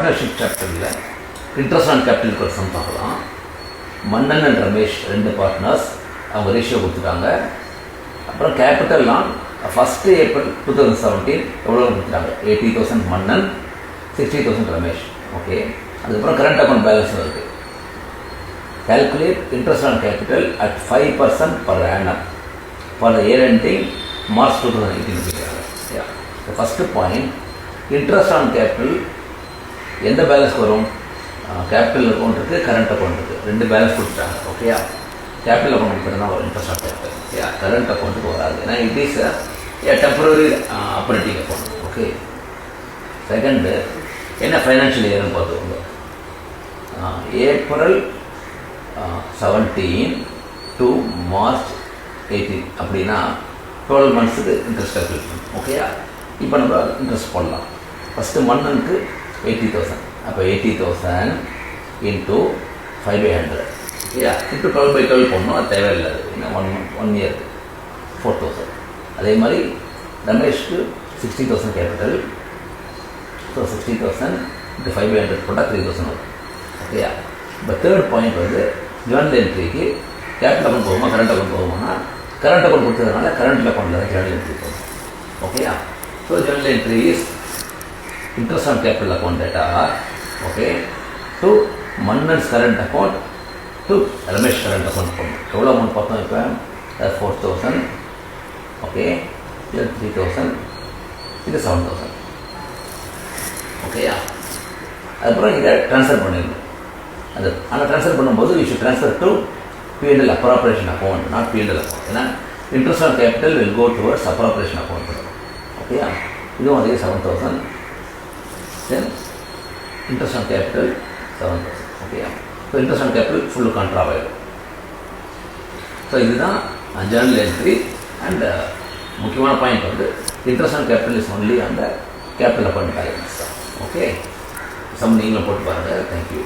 Partnership சாப்டரில் interest on கேபிட்டலுக்கு ஒரு some பார்க்கலாம். மன்னன் அண்ட் ரமேஷ் 2 பார்ட்னர்ஸ், அவங்க ரேஷியோ கொடுத்துட்டாங்க. அப்புறம் கேபிட்டல் ஆன் 1st April 2017 எவ்வளோ கொடுத்துட்டாங்க? 80,000 மன்னன், 60,000 ரமேஷ். ஓகே, அதுக்கப்புறம் கரண்ட் அக்கௌண்ட் பேலன்ஸ் இருக்குது. Calculate interest on capital at 5% per annum for the year ending March 2018. Yeah. The first point, interest on capital எந்த பேலன்ஸ் வரும்? கேபிட்டல் அக்கௌண்ட் இருக்குது, கரண்ட் அக்கௌண்ட் இருக்குது, 2 balance கொடுத்துட்டாங்க. ஓகேயா, கேபிட்டல் அக்கௌண்ட் மட்டும் தான் வரும் interest on capital. Okay, current அக்கௌண்ட்டுக்கு வராது, ஏன்னா it is temporary operating account. Okay, second என்ன ஃபைனான்ஷியல் இயர்னு பார்த்துக்கோங்க. April 17 to March 18 அப்படின்னா 12 மந்த்ஸுக்கு இன்ட்ரெஸ்ட் கால்குலேட் பண்ணணும். ஓகேயா, இப்போ நம்ம இன்ட்ரெஸ்ட் போடலாம். ஃபஸ்ட்டு மன்னனுக்கு 80,000, அப்போ 80,000 இன்ட்டு 5/100. ஓகேயா, இன்ட்டு 12/12 போடணும், அது தேவையில்லை. ஏன்னா 1 இயருக்கு 4,000. அதே மாதிரி ரமேஷ்க்கு 60,000 கேபிட்டல், ஸோ 60,000 இன்ட்டு 5/100 போட்டால் 3,000 வரும். ஓகேயா, இப்போ தேர்ட் பாயிண்ட் வந்து ஜேர்னல் என்ட்ரிக்கு கேபிட்டல் அக்கௌண்ட் போகுமா கரண்ட் அக்கௌண்ட் போகுமானா, கரண்ட் அக்கௌண்ட் கொடுத்ததுனால கரண்ட் அக்கௌண்ட்டில் தான் ஜேர்னல் என்ட்ரி போகும். ஓகேயா, so Journal entry is interest on capital account data, okay, to Mannan's current account to Ramesh current account. எவ்வளோ அமௌண்ட் பார்த்தோம்? இப்போ 4,000, ஓகே, இது 3,000, இது 7,000. ஓகேயா, அதுக்கப்புறம் இதை ட்ரான்ஸ்ஃபர் பண்ணிடணும். ஆனால் ட்ரான்ஸ்ஃபர் பண்ணும்போது you should transfer to P&L appropriation account, not P&L account. ஏன்னா interest on capital will go towards appropriation account. ஓகேயா, இதுவும் அதே 7,000. Then interest on capital 7,000. Okay, so interest on capital full contra ஆயிடும். So இதுதான் Journal entry. And முக்கியமான point வந்து interest on capital is only அந்த capital account balance தான். Okay, some நீங்களும் போட்டு பாருங்கள். தேங்க்யூ.